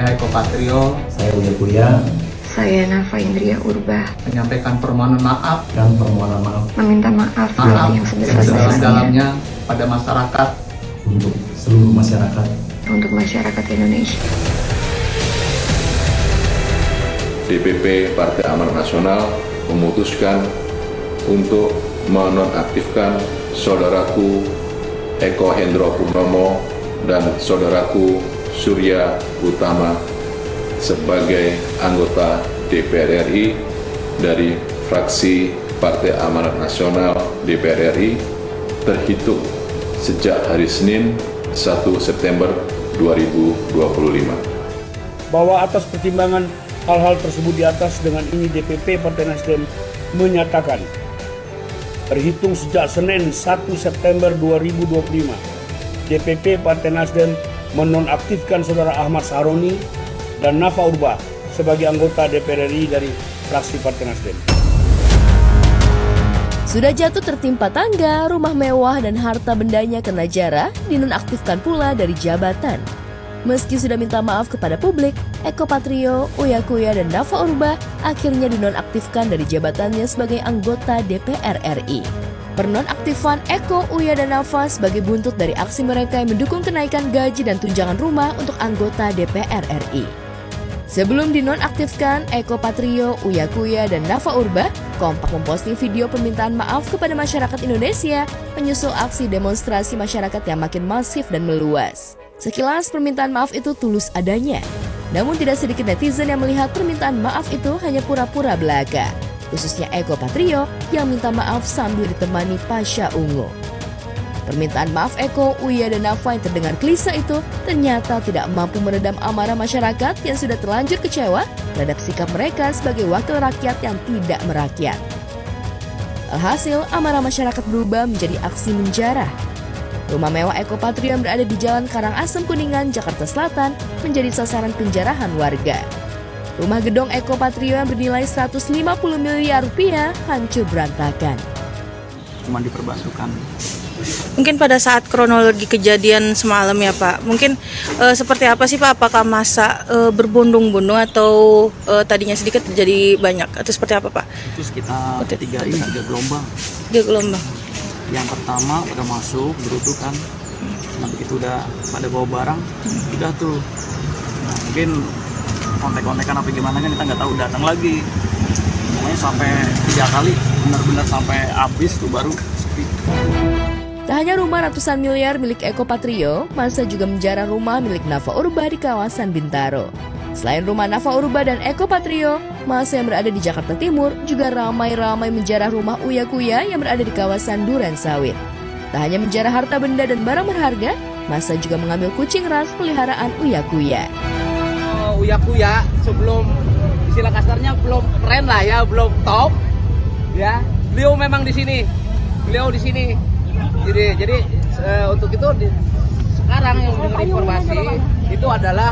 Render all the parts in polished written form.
Saya Eko Patrio. Saya Uya Kuya. Saya Nafa Indria Urba. Menyampaikan permohonan maaf. Meminta maaf yang sebesar-besarnya pada masyarakat. Untuk seluruh masyarakat. Untuk masyarakat Indonesia. DPP Partai Amanat Nasional memutuskan untuk menonaktifkan saudaraku Eko Hendro Purnomo dan saudaraku Surya Utama sebagai anggota DPR RI dari fraksi Partai Amanat Nasional DPR RI terhitung sejak hari Senin 1 September 2025. Bahwa atas pertimbangan hal-hal tersebut di atas, dengan ini DPP Partai Nasdem menyatakan terhitung sejak Senin 1 September 2025 DPP Partai Nasdem menonaktifkan Saudara Ahmad Sahroni dan Nafa Urba sebagai anggota DPR RI dari fraksi Partai Nasdem. Sudah jatuh tertimpa tangga, rumah mewah dan harta bendanya kena jarah, dinonaktifkan pula dari jabatan. Meski sudah minta maaf kepada publik, Eko Patrio, Uya Kuya dan Nafa Urba akhirnya dinonaktifkan dari jabatannya sebagai anggota DPR RI. Penonaktifan Eko, Uya dan Nafa sebagai buntut dari aksi mereka yang mendukung kenaikan gaji dan tunjangan rumah untuk anggota DPR RI. Sebelum dinonaktifkan, Eko Patrio, Uya Kuya dan Nafa Urba kompak memposting video permintaan maaf kepada masyarakat Indonesia menyusul aksi demonstrasi masyarakat yang makin masif dan meluas. Sekilas permintaan maaf itu tulus adanya. Namun tidak sedikit netizen yang melihat permintaan maaf itu hanya pura-pura belaka. Khususnya Eko Patrio yang minta maaf sambil ditemani Pasha Ungu. Permintaan maaf Eko, Uya dan Nafa yang terdengar klise itu ternyata tidak mampu meredam amarah masyarakat yang sudah terlanjur kecewa terhadap sikap mereka sebagai wakil rakyat yang tidak merakyat. Alhasil, amarah masyarakat berubah menjadi aksi menjarah. Rumah mewah Eko Patrio yang berada di Jalan Karangasem Kuningan, Jakarta Selatan menjadi sasaran penjarahan warga. Rumah gedong Eko Patrio yang bernilai 150 miliar rupiah hancur berantakan. Cuma diperbasukan. Mungkin pada saat kronologi kejadian semalam ya Pak, mungkin seperti apa sih Pak? Apakah masa berbondong-bondong atau tadinya sedikit jadi banyak? Atau seperti apa Pak? Itu sekitar 3 gelombang. 3 gelombang. Yang pertama udah masuk, berutuh kan. Nah begitu udah pada bawa barang, udah tuh. Nah, mungkin kontek-kontekan apa gimana kan kita nggak tahu, datang lagi. Pokoknya sampai 3 kali, benar-benar sampai habis tuh baru sepi. Tak hanya rumah ratusan miliar milik Eko Patrio, masa juga menjarah rumah milik Nafa Urba di kawasan Bintaro. Selain rumah Nafa Urba dan Eko Patrio, masa yang berada di Jakarta Timur juga ramai-ramai menjarah rumah Uya Kuya yang berada di kawasan Duren Sawit. Tak hanya menjarah harta benda dan barang berharga, masa juga mengambil kucing ras peliharaan Uya Kuya. Uya Kuya sebelum istilah kasarnya belum keren lah ya, belum top. Ya, beliau memang di sini. Beliau di sini. Jadi untuk itu sekarang yang mendengar informasi itu adalah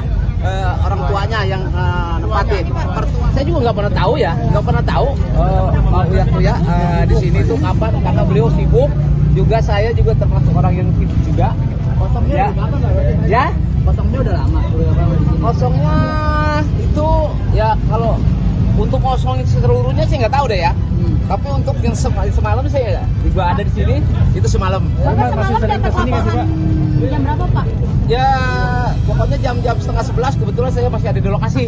orang tuanya yang nempatin. Saya juga nggak pernah tahu ya, Uya Kuya di sini tuh kapan, karena beliau sibuk. Juga saya juga termasuk orang yang sibuk juga. Kosongnya ya? Kosongnya udah lama. Kosongnya itu ya kalau untuk kosongin seluruhnya sih nggak tahu deh ya. Tapi untuk yang semalam saya juga ada di sini, itu semalam. Masih sering kesini nggak sih Pak? Jam berapa Pak? Ya pokoknya jam-jam 10:30 kebetulan saya masih ada di lokasi.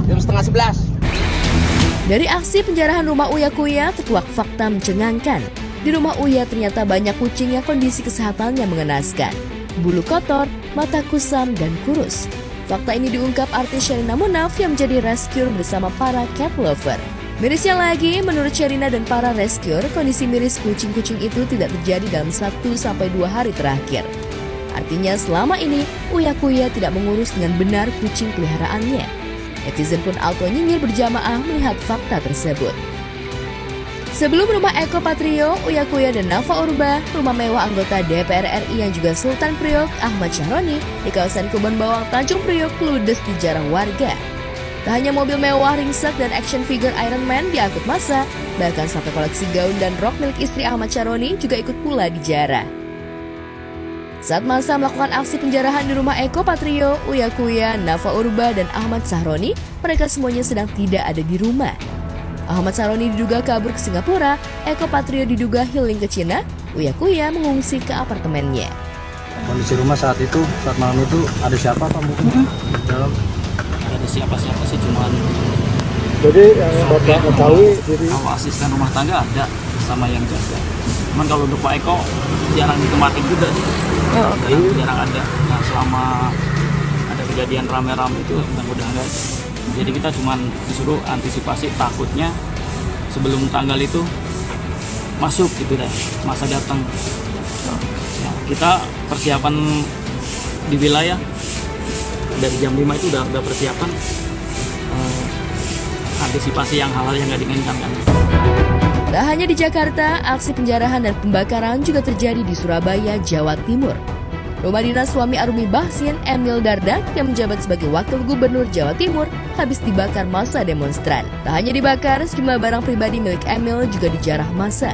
Jam 10:30. Dari aksi penjarahan rumah Uya Kuya, terkuak fakta mencengangkan. Di rumah Uya ternyata banyak kucing yang kondisi kesehatannya mengenaskan. Bulu kotor, mata kusam, dan kurus. Fakta ini diungkap artis Sherina Munaf yang menjadi rescuer bersama para cat lover. Mirisnya lagi, menurut Sherina dan para rescuer, kondisi miris kucing-kucing itu tidak terjadi dalam 1-2 hari terakhir. Artinya selama ini, Uya Kuya tidak mengurus dengan benar kucing peliharaannya. Netizen pun auto nyinyir berjamaah melihat fakta tersebut. Sebelum rumah Eko Patrio, Uya Kuya dan Nafa Urba, rumah mewah anggota DPR RI yang juga Sultan Priok, Ahmad Sahroni, di kawasan Kebon Bawang, Tanjung Priok, ludes di jarah warga. Tak hanya mobil mewah, ringsek, dan action figure Iron Man diangkut massa, bahkan sampai koleksi gaun dan rok milik istri Ahmad Sahroni juga ikut pula dijarah. Saat masa melakukan aksi penjarahan di rumah Eko Patrio, Uya Kuya, Nafa Urba, dan Ahmad Sahroni, mereka semuanya sedang tidak ada di rumah. Ahmad Sahroni diduga kabur ke Singapura, Eko Patrio diduga healing ke Cina, Uya Kuya mengungsi ke apartemennya. Kondisi rumah saat malam itu ada siapa Pak mungkin? Dalam ada siapa-siapa sih, cuman Jadi yang Bapak ketahui, jadi kalau asisten rumah tangga ada sama yang jaga. Cuman kalau untuk Pak Eko jarang ditempatin juga sih. Jarang ada. Nah, selama ada kejadian rame-rame itu udah enggak. Jadi kita cuman disuruh antisipasi takutnya sebelum tanggal itu masuk gitu deh, masa datang. Ya, kita persiapan di wilayah dari jam 5 itu udah persiapan antisipasi yang hal-hal yang nggak diinginkan kan. Tak hanya di Jakarta, aksi penjarahan dan pembakaran juga terjadi di Surabaya, Jawa Timur. Rumah dinas suami Arumi Bahsin, Emil Dardak, yang menjabat sebagai Wakil Gubernur Jawa Timur, habis dibakar massa demonstran. Tak hanya dibakar, sejumlah barang pribadi milik Emil juga dijarah massa.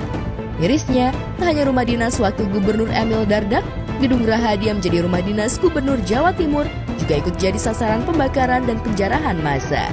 Mirisnya, tak hanya rumah dinas Wakil Gubernur Emil Dardak, Gedung Grahadia yang menjadi rumah dinas Gubernur Jawa Timur juga ikut jadi sasaran pembakaran dan penjarahan massa.